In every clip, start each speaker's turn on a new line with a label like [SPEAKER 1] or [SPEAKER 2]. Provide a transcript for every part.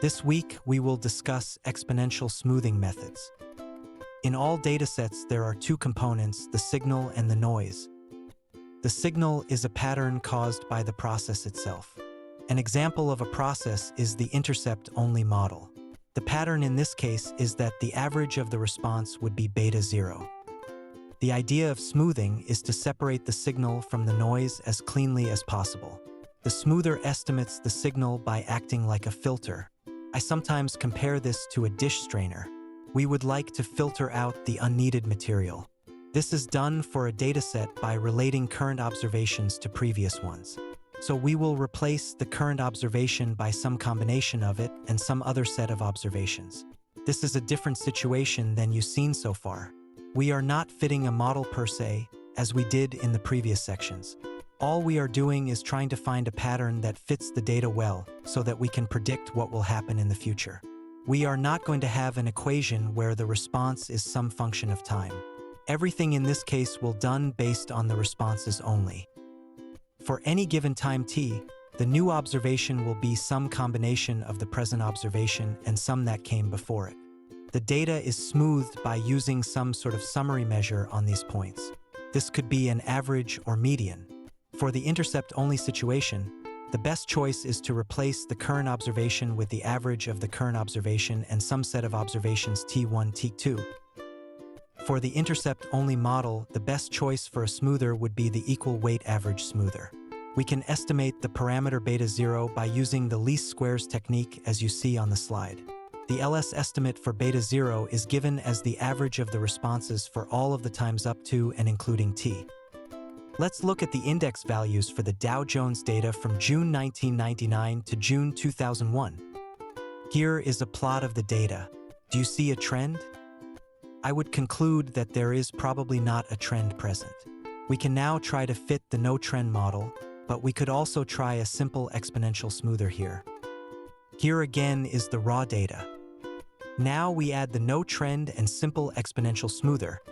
[SPEAKER 1] This week, we will discuss exponential smoothing methods. In all datasets, there are two components, the signal and the noise. The signal is a pattern caused by the process itself. An example of a process is the intercept-only model. The pattern in this case is that the average of the response would be beta 0. The idea of smoothing is to separate the signal from the noise as cleanly as possible. The smoother estimates the signal by acting like a filter. I sometimes compare this to a dish strainer. We would like to filter out the unneeded material. This is done for a dataset by relating current observations to previous ones. So we will replace the current observation by some combination of it and some other set of observations. This is a different situation than you've seen so far. We are not fitting a model per se, as we did in the previous sections. All we are doing is trying to find a pattern that fits the data well so that we can predict what will happen in the future. We are not going to have an equation where the response is some function of time. Everything in this case will be done based on the responses only. For any given time t, the new observation will be some combination of the present observation and some that came before it. The data is smoothed by using some sort of summary measure on these points. This could be an average or median. For the intercept-only situation, the best choice is to replace the current observation with the average of the current observation and some set of observations t1, t2. For the intercept-only model, the best choice for a smoother would be the equal weight average smoother. We can estimate the parameter beta 0 by using the least squares technique as you see on the slide. The LS estimate for beta 0 is given as the average of the responses for all of the times up to and including t. Let's look at the index values for the Dow Jones data from June 1999 to June 2001. Here is a plot of the data. Do you see a trend? I would conclude that there is probably not a trend present. We can now try to fit the no-trend model, but we could also try a simple exponential smoother here. Here again is the raw data. Now we add the no-trend and simple exponential smoother,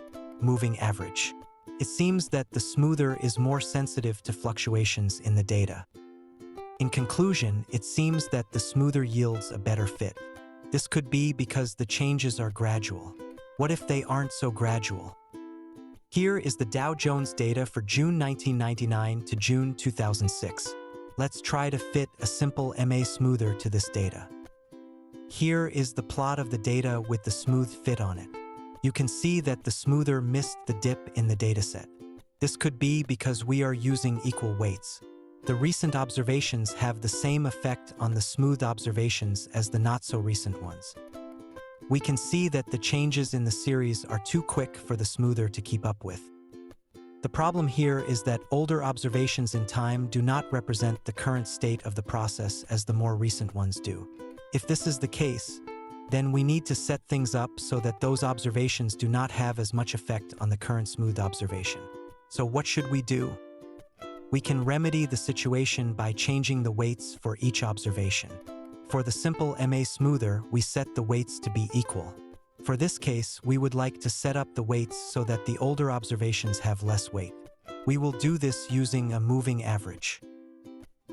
[SPEAKER 1] moving average. It seems that the smoother is more sensitive to fluctuations in the data. In conclusion, it seems that the smoother yields a better fit. This could be because the changes are gradual. What if they aren't so gradual? Here is the Dow Jones data for June 1999 to June 2006. Let's try to fit a simple MA smoother to this data. Here is the plot of the data with the smooth fit on it. You can see that the smoother missed the dip in the dataset. This could be because we are using equal weights. The recent observations have the same effect on the smooth observations as the not-so-recent ones. We can see that the changes in the series are too quick for the smoother to keep up with. The problem here is that older observations in time do not represent the current state of the process as the more recent ones do. If this is the case, then we need to set things up so that those observations do not have as much effect on the current smooth observation. So what should we do? We can remedy the situation by changing the weights for each observation. For the simple MA smoother, we set the weights to be equal. For this case, we would like to set up the weights so that the older observations have less weight. We will do this using a moving average.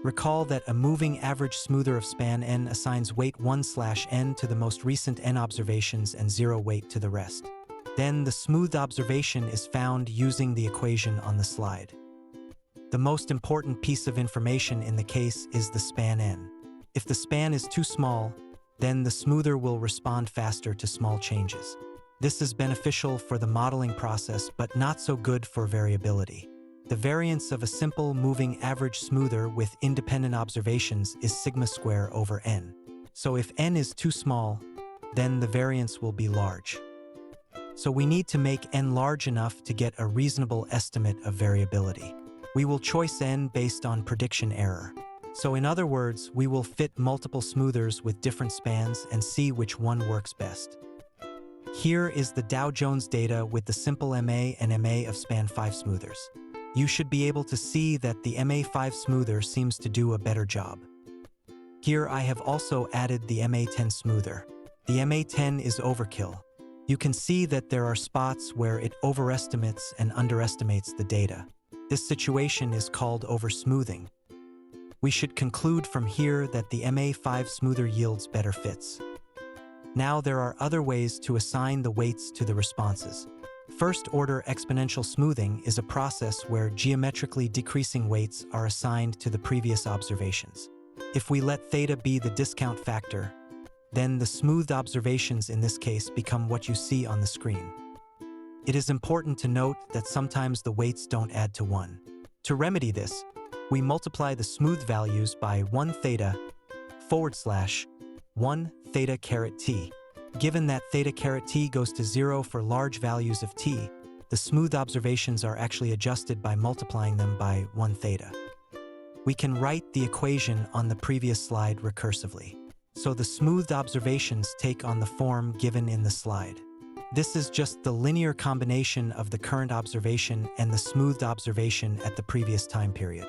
[SPEAKER 1] Recall that a moving average smoother of span n assigns weight 1/n to the most recent n observations and 0 weight to the rest. Then the smooth observation is found using the equation on the slide. The most important piece of information in the case is the span n. If the span is too small, then the smoother will respond faster to small changes. This is beneficial for the modeling process but not so good for variability. The variance of a simple moving average smoother with independent observations is sigma square over n. So if n is too small, then the variance will be large. So we need to make n large enough to get a reasonable estimate of variability. We will choose n based on prediction error. So in other words, we will fit multiple smoothers with different spans and see which one works best. Here is the Dow Jones data with the simple MA and MA of span 5 smoothers. You should be able to see that the MA5 smoother seems to do a better job. Here I have also added the MA10 smoother. The MA10 is overkill. You can see that there are spots where it overestimates and underestimates the data. This situation is called oversmoothing. We should conclude from here that the MA5 smoother yields better fits. Now there are other ways to assign the weights to the responses. First-order exponential smoothing is a process where geometrically decreasing weights are assigned to the previous observations. If we let theta be the discount factor, then the smoothed observations in this case become what you see on the screen. It is important to note that sometimes the weights don't add to 1. To remedy this, we multiply the smooth values by 1 theta / 1 theta caret t. Given that theta caret t goes to 0 for large values of t, the smooth observations are actually adjusted by multiplying them by 1 theta. We can write the equation on the previous slide recursively. So the smoothed observations take on the form given in the slide. This is just the linear combination of the current observation and the smoothed observation at the previous time period.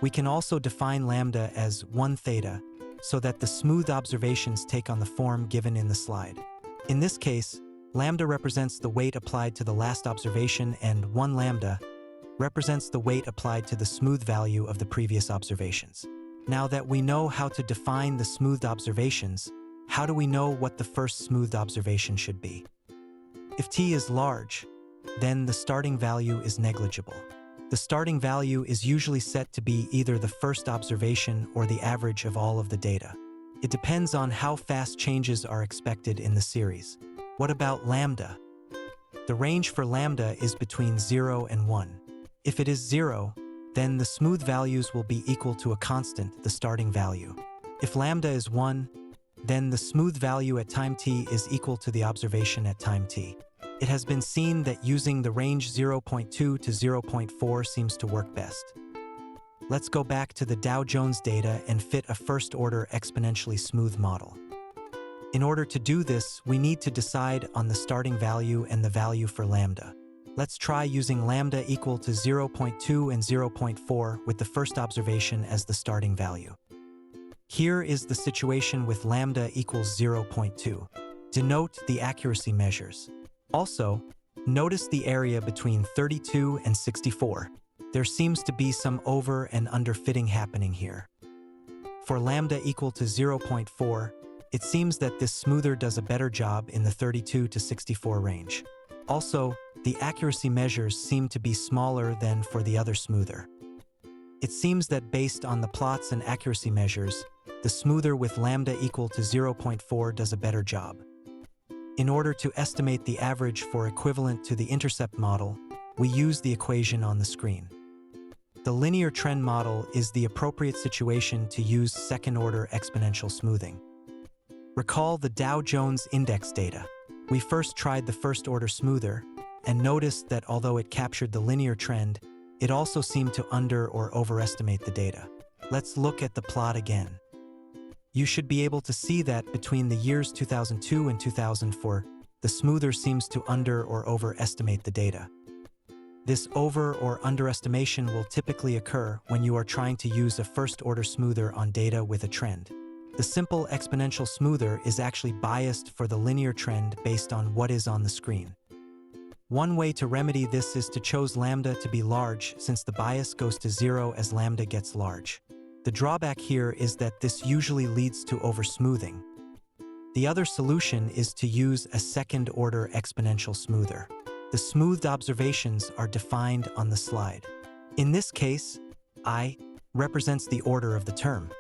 [SPEAKER 1] We can also define lambda as 1 theta, so that the smoothed observations take on the form given in the slide. In this case, lambda represents the weight applied to the last observation and 1 lambda represents the weight applied to the smooth value of the previous observations. Now that we know how to define the smoothed observations, how do we know what the first smoothed observation should be? If t is large, then the starting value is negligible. The starting value is usually set to be either the first observation or the average of all of the data. It depends on how fast changes are expected in the series. What about lambda? The range for lambda is between 0 and 1. If it is 0, then the smooth values will be equal to a constant, the starting value. If lambda is 1, then the smooth value at time t is equal to the observation at time t. It has been seen that using the range 0.2 to 0.4 seems to work best. Let's go back to the Dow Jones data and fit a first-order exponentially smooth model. In order to do this, we need to decide on the starting value and the value for lambda. Let's try using lambda equal to 0.2 and 0.4 with the first observation as the starting value. Here is the situation with lambda equals 0.2. Denote the accuracy measures. Also, notice the area between 32 and 64. There seems to be some over and under fitting happening here. For lambda equal to 0.4, it seems that this smoother does a better job in the 32 to 64 range. Also, the accuracy measures seem to be smaller than for the other smoother. It seems that based on the plots and accuracy measures, the smoother with lambda equal to 0.4 does a better job. In order to estimate the average for equivalent to the intercept model, we use the equation on the screen. The linear trend model is the appropriate situation to use second-order exponential smoothing. Recall the Dow Jones Index data. We first tried the first-order smoother and noticed that although it captured the linear trend, it also seemed to under- or overestimate the data. Let's look at the plot again. You should be able to see that between the years 2002 and 2004, the smoother seems to under- or overestimate the data. This over- or underestimation will typically occur when you are trying to use a first-order smoother on data with a trend. The simple exponential smoother is actually biased for the linear trend based on what is on the screen. One way to remedy this is to choose lambda to be large, since the bias goes to 0 as lambda gets large. The drawback here is that this usually leads to oversmoothing. The other solution is to use a second-order exponential smoother. The smoothed observations are defined on the slide. In this case, I represents the order of the term.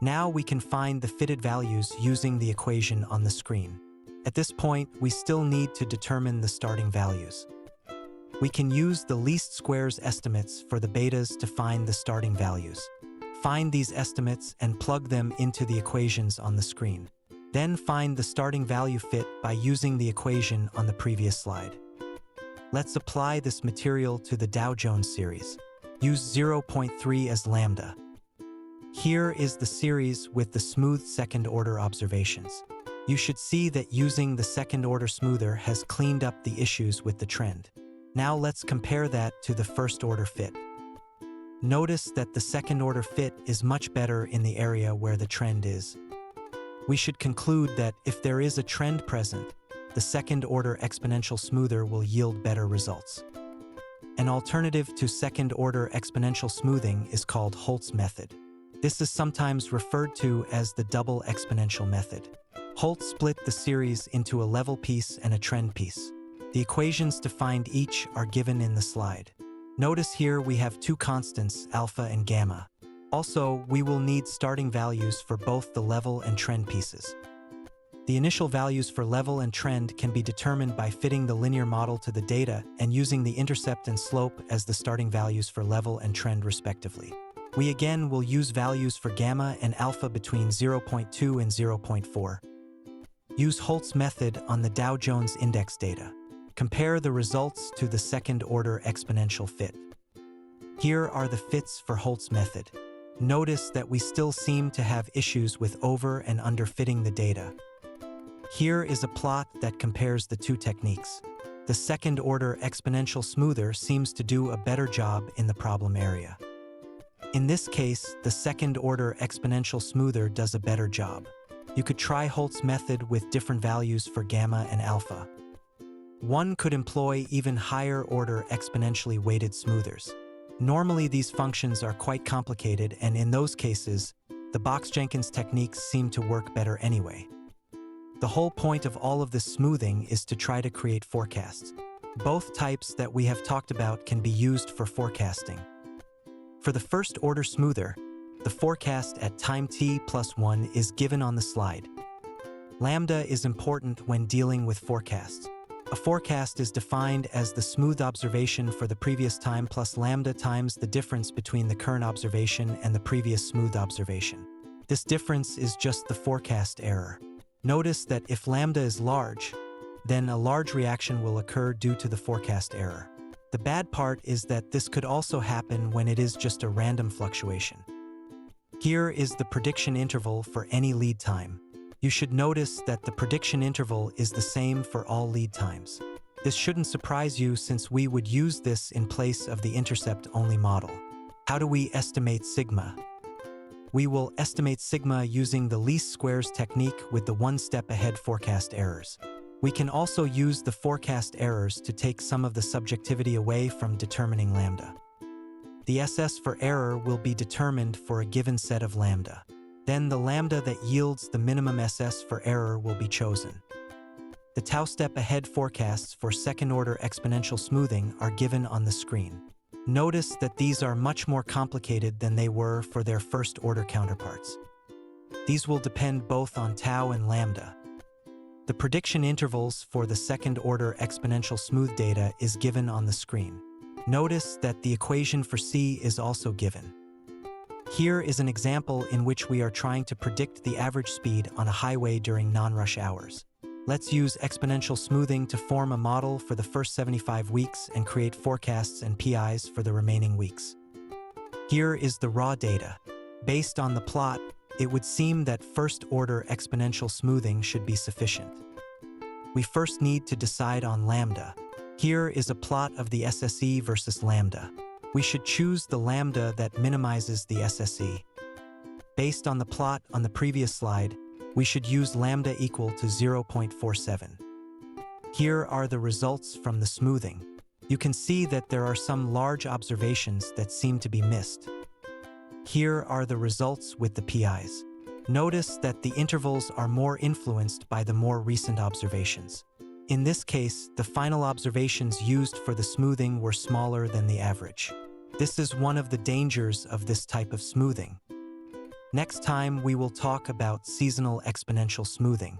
[SPEAKER 1] Now we can find the fitted values using the equation on the screen. At this point, we still need to determine the starting values. We can use the least squares estimates for the betas to find the starting values. Find these estimates and plug them into the equations on the screen. Then find the starting value fit by using the equation on the previous slide. Let's apply this material to the Dow Jones series. Use 0.3 as lambda. Here is the series with the smooth second-order observations. You should see that using the second-order smoother has cleaned up the issues with the trend. Now let's compare that to the first-order fit. Notice that the second-order fit is much better in the area where the trend is. We should conclude that if there is a trend present, the second-order exponential smoother will yield better results. An alternative to second-order exponential smoothing is called Holt's method. This is sometimes referred to as the double exponential method. Holt split the series into a level piece and a trend piece. The equations to find each are given in the slide. Notice here we have two constants, alpha and gamma. Also, we will need starting values for both the level and trend pieces. The initial values for level and trend can be determined by fitting the linear model to the data and using the intercept and slope as the starting values for level and trend respectively. We again will use values for gamma and alpha between 0.2 and 0.4. Use Holt's method on the Dow Jones Index data. Compare the results to the second-order exponential fit. Here are the fits for Holt's method. Notice that we still seem to have issues with over and underfitting the data. Here is a plot that compares the two techniques. The second-order exponential smoother seems to do a better job in the problem area. In this case, the second-order exponential smoother does a better job. You could try Holt's method with different values for gamma and alpha. One could employ even higher-order exponentially weighted smoothers. Normally, these functions are quite complicated, and in those cases, the Box-Jenkins techniques seem to work better anyway. The whole point of all of this smoothing is to try to create forecasts. Both types that we have talked about can be used for forecasting. For the first-order smoother, the forecast at time t+1 is given on the slide. Lambda is important when dealing with forecasts. A forecast is defined as the smoothed observation for the previous time plus lambda times the difference between the current observation and the previous smoothed observation. This difference is just the forecast error. Notice that if lambda is large, then a large reaction will occur due to the forecast error. The bad part is that this could also happen when it is just a random fluctuation. Here is the prediction interval for any lead time. You should notice that the prediction interval is the same for all lead times. This shouldn't surprise you since we would use this in place of the intercept-only model. How do we estimate sigma? We will estimate sigma using the least squares technique with the one-step-ahead forecast errors. We can also use the forecast errors to take some of the subjectivity away from determining lambda. The SS for error will be determined for a given set of lambda. Then the lambda that yields the minimum SS for error will be chosen. The tau step-ahead forecasts for second-order exponential smoothing are given on the screen. Notice that these are much more complicated than they were for their first-order counterparts. These will depend both on tau and lambda. The prediction intervals for the second-order exponential smooth data is given on the screen. Notice that the equation for C is also given. Here is an example in which we are trying to predict the average speed on a highway during non-rush hours. Let's use exponential smoothing to form a model for the first 75 weeks and create forecasts and PIs for the remaining weeks. Here is the raw data. Based on the plot, it would seem that first-order exponential smoothing should be sufficient. We first need to decide on lambda. Here is a plot of the SSE versus lambda. We should choose the lambda that minimizes the SSE. Based on the plot on the previous slide, we should use lambda equal to 0.47. Here are the results from the smoothing. You can see that there are some large observations that seem to be missed. Here are the results with the PIs. Notice that the intervals are more influenced by the more recent observations. In this case, the final observations used for the smoothing were smaller than the average. This is one of the dangers of this type of smoothing. Next time, we will talk about seasonal exponential smoothing.